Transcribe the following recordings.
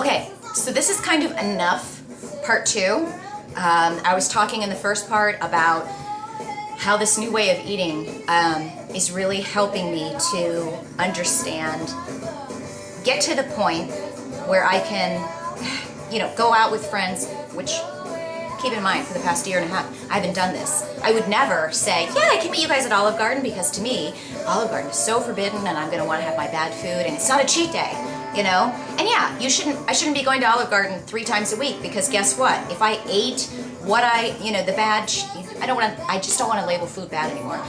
Okay, so this is kind of enough, part two. I was talking in the first part about how this new way of eating is really helping me to understand, get to the point where I can, go out with friends, which, keep in mind, for the past year and a half, I haven't done this. I would never say, yeah, I can meet you guys at Olive Garden, because to me, Olive Garden is so forbidden and I'm gonna wanna have my bad food and it's not a cheat day, And yeah, I shouldn't be going to Olive Garden 3 times a week, because guess what? If I ate what I just don't wanna label food bad anymore,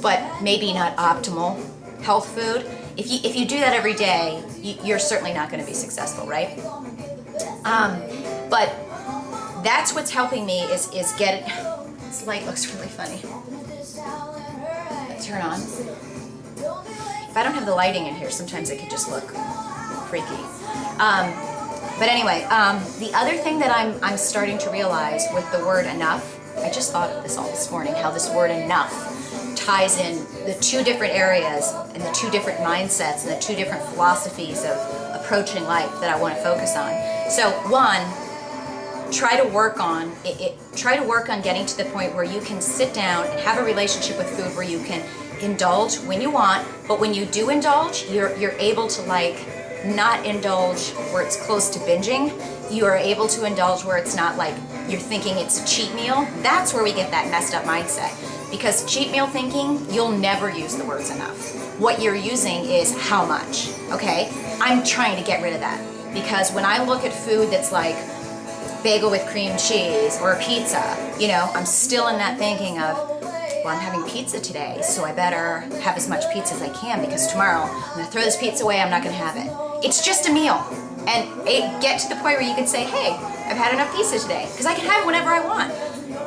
but maybe not optimal health food. If you do that every day, you're certainly not gonna be successful, right? But that's what's helping me is get it. This light looks really funny. Turn on. If I don't have the lighting in here, sometimes it can just look freaky. But anyway, the other thing that I'm starting to realize with the word enough, I just thought of this all this morning, how this word enough ties in the 2 different areas and the 2 different mindsets and the 2 different philosophies of approaching life that I want to focus on. So one, try to work on getting to the point where you can sit down and have a relationship with food where you can indulge when you want, but when you do indulge, you're able to not indulge where it's close to binging. You are able to indulge where it's not like you're thinking it's a cheat meal. That's where we get that messed up mindset, because cheat meal thinking, you'll never use the words enough. What you're using is how much, okay? I'm trying to get rid of that, because when I look at food that's like bagel with cream cheese or a pizza, I'm still in that thinking of, well, I'm having pizza today, so I better have as much pizza as I can, because tomorrow I'm gonna throw this pizza away, I'm not gonna have it. It's just a meal. And get to the point where you can say, hey, I've had enough pizza today, because I can have it whenever I want.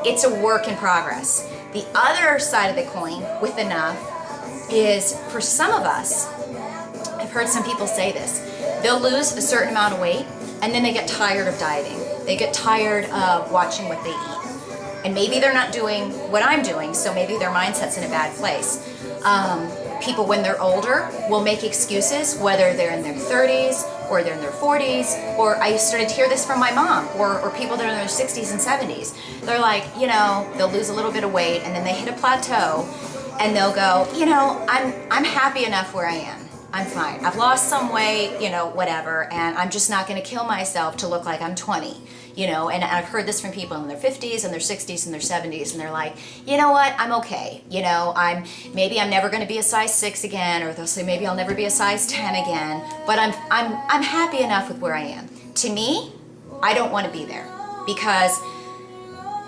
It's a work in progress. The other side of the coin with enough is, for some of us, I've heard some people say this, they'll lose a certain amount of weight and then they get tired of dieting. They get tired of watching what they eat. And maybe they're not doing what I'm doing, so maybe their mindset's in a bad place. People, when they're older, will make excuses, whether they're in their 30s or they're in their 40s, or I started to hear this from my mom, or people that are in their 60s and 70s. They're like, they'll lose a little bit of weight and then they hit a plateau and they'll go, I'm happy enough where I am. I'm fine. I've lost some weight, whatever, and I'm just not going to kill myself to look like I'm 20, and I've heard this from people in their 50s and their 60s and their 70s, and they're like, you know what, I'm okay, maybe I'm never going to be a size 6 again, or they'll say maybe I'll never be a size 10 again, but I'm happy enough with where I am. To me, I don't want to be there, because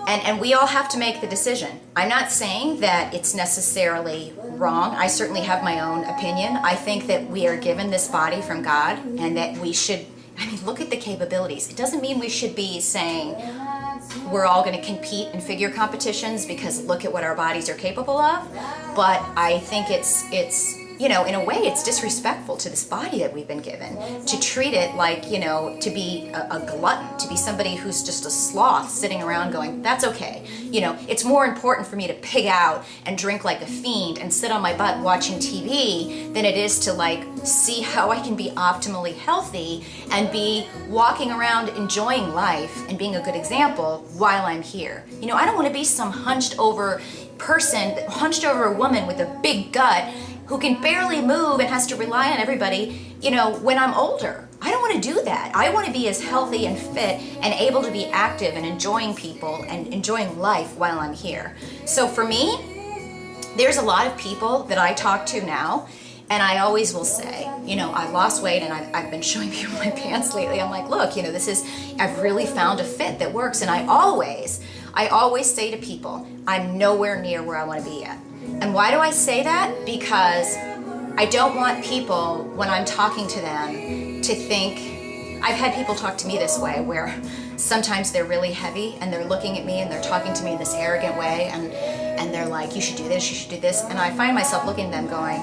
and we all have to make the decision. I'm not saying that it's necessarily wrong. I certainly have my own opinion. I think that we are given this body from God, and that we should, look at the capabilities. It doesn't mean we should be saying we're all going to compete in figure competitions because look at what our bodies are capable of. But I think it's in a way, it's disrespectful to this body that we've been given, to treat it like, to be a glutton, to be somebody who's just a sloth sitting around going, that's okay. It's more important for me to pig out and drink like a fiend and sit on my butt watching TV than it is to see how I can be optimally healthy and be walking around enjoying life and being a good example while I'm here. I don't want to be some hunched over a woman with a big gut who can barely move and has to rely on everybody, when I'm older. I don't want to do that. I want to be as healthy and fit and able to be active and enjoying people and enjoying life while I'm here. So for me, there's a lot of people that I talk to now, and I always will say, I've lost weight and I've been showing people my pants lately. I'm like, look, I've really found a fit that works. And I always say to people, I'm nowhere near where I want to be yet. And why do I say that? Because I don't want people, when I'm talking to them, to think, I've had people talk to me this way, where sometimes they're really heavy and they're looking at me and they're talking to me in this arrogant way, and they're like, you should do this, you should do this. And I find myself looking at them going,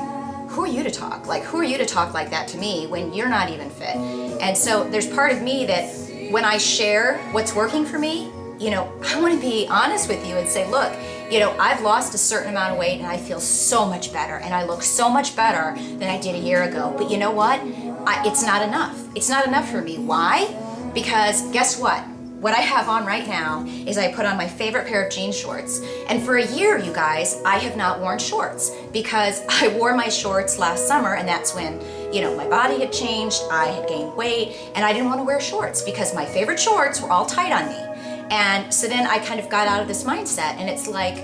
who are you to talk? Who are you to talk like that to me when you're not even fit? And so there's part of me that when I share what's working for me, I want to be honest with you and say, look, I've lost a certain amount of weight and I feel so much better and I look so much better than I did a year ago. But you know what? it's not enough. It's not enough for me. Why? Because guess what? What I have on right now is I put on my favorite pair of jean shorts. And for a year, you guys, I have not worn shorts because I wore my shorts last summer, and that's when, you know, my body had changed, I had gained weight, and I didn't want to wear shorts because my favorite shorts were all tight on me. And so then I kind of got out of this mindset, and it's like,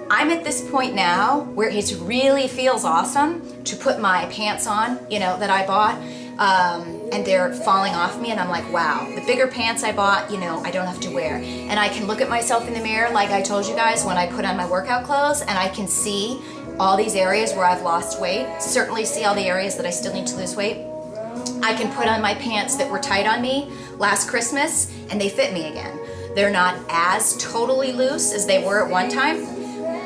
I'm at this point now where it really feels awesome to put my pants on, you know, that I bought, and they're falling off me, and I'm like, wow, the bigger pants I bought, you know, I don't have to wear. And I can look at myself in the mirror, like I told you guys, when I put on my workout clothes, and I can see all these areas where I've lost weight, certainly see all the areas that I still need to lose weight. I can put on my pants that were tight on me last Christmas, and they fit me again. They're not as totally loose as they were at one time,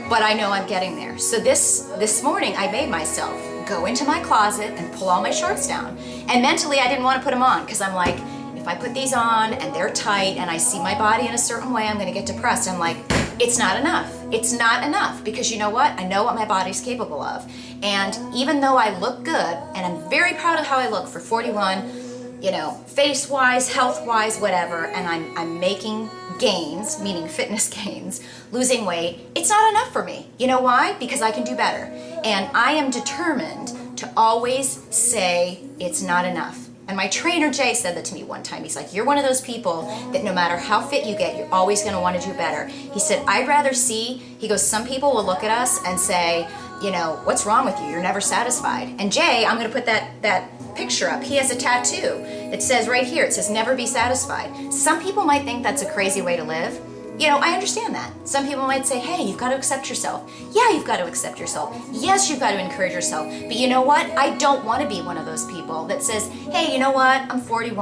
but I know I'm getting there. So this morning I made myself go into my closet and pull all my shorts down. And mentally I didn't want to put them on because I'm like, if I put these on and they're tight and I see my body in a certain way, I'm going to get depressed. I'm like, it's not enough. It's not enough because you know what? I know what my body's capable of. And even though I look good, and I'm very proud of how I look for 41, you know, face-wise, health-wise, whatever, and I'm making gains, meaning fitness gains, losing weight, it's not enough for me. You know why? Because I can do better. And I am determined to always say it's not enough. And my trainer Jay said that to me one time. He's like, you're one of those people that no matter how fit you get, you're always going to want to do better. He said, I'd rather see, he goes, some people will look at us and say, you know, what's wrong with you? You're never satisfied. And Jay, I'm going to put that picture up. He has a tattoo that says right here, it says never be satisfied. Some people might think that's a crazy way to live. You know, I understand that. Some people might say, hey, you've got to accept yourself. Yeah, you've got to accept yourself. Yes, you've got to encourage yourself. But you know what? I don't want to be one of those people that says, hey, you know what? I'm 41.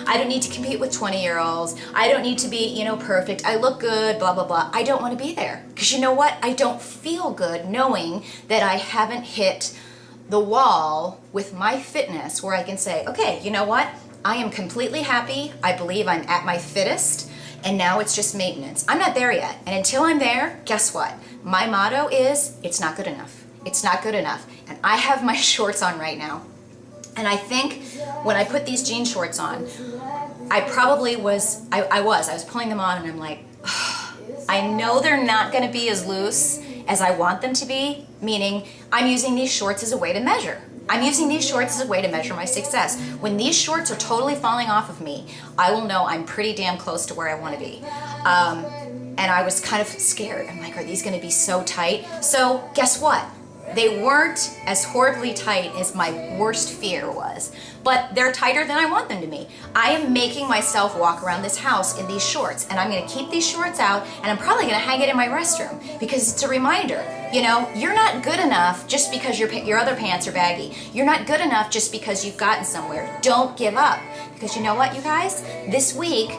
I don't need to compete with 20-year-olds. I don't need to be, you know, perfect. I look good, blah, blah, blah. I don't want to be there. Because you know what? I don't feel good knowing that I haven't hit the wall with my fitness where I can say, okay, you know what? I am completely happy. I believe I'm at my fittest. And now it's just maintenance. I'm not there yet. And until I'm there, guess what? My motto is, it's not good enough. It's not good enough. And I have my shorts on right now. And I think when I put these jean shorts on, I probably was, I was pulling them on and I'm like, I know they're not gonna be as loose as I want them to be, meaning I'm using these shorts as a way to measure. I'm using these shorts as a way to measure my success. When these shorts are totally falling off of me, I will know I'm pretty damn close to where I want to be. And I was kind of scared. I'm like, are these going to be so tight? So guess what? They weren't as horribly tight as my worst fear was, but they're tighter than I want them to be. I am making myself walk around this house in these shorts, and I'm going to keep these shorts out, and I'm probably going to hang it in my restroom because it's a reminder. You know, you're not good enough just because your other pants are baggy. You're not good enough just because you've gotten somewhere. Don't give up. Because you know what, you guys? This week,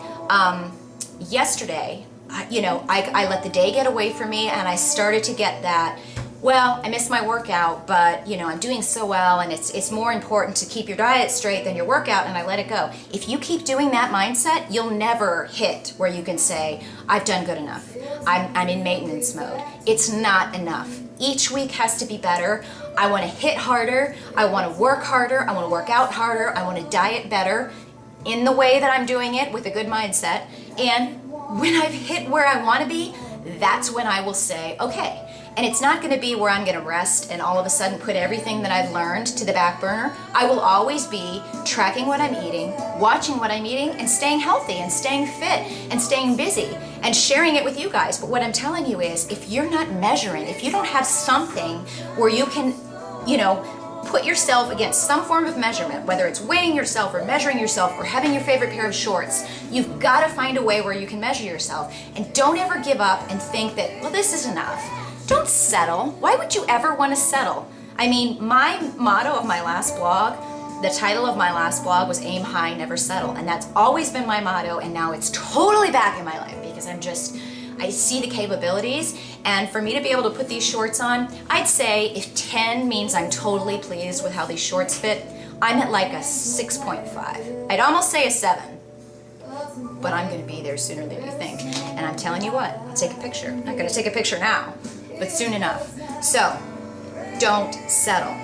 yesterday, you know, I let the day get away from me, and I started to get that, well, I missed my workout, but you know, I'm doing so well, and it's more important to keep your diet straight than your workout, and I let it go. If you keep doing that mindset, you'll never hit where you can say, I've done good enough. I'm in maintenance mode. It's not enough. Each week has to be better. I want to hit harder. I want to work harder. I want to work out harder. I want to diet better in the way that I'm doing it with a good mindset. And when I've hit where I want to be, that's when I will say, okay. And it's not going to be where I'm going to rest and all of a sudden put everything that I've learned to the back burner. I will always be tracking what I'm eating, watching what I'm eating, and staying healthy and staying fit and staying busy and sharing it with you guys. But what I'm telling you is, if you're not measuring, if you don't have something where you can, you know, put yourself against some form of measurement, whether it's weighing yourself or measuring yourself or having your favorite pair of shorts, you've got to find a way where you can measure yourself. And don't ever give up and think that, well, this is enough. Don't settle. Why would you ever want to settle? I mean, my motto of my last blog, the title of my last blog was Aim High, Never Settle. And that's always been my motto, and now it's totally back in my life because I see the capabilities. And for me to be able to put these shorts on, I'd say if 10 means I'm totally pleased with how these shorts fit, I'm at like a 6.5. I'd almost say a 7. But I'm going to be there sooner than you think. And I'm telling you what, I'll take a picture. I'm not going to take a picture now, but soon enough. So, don't settle.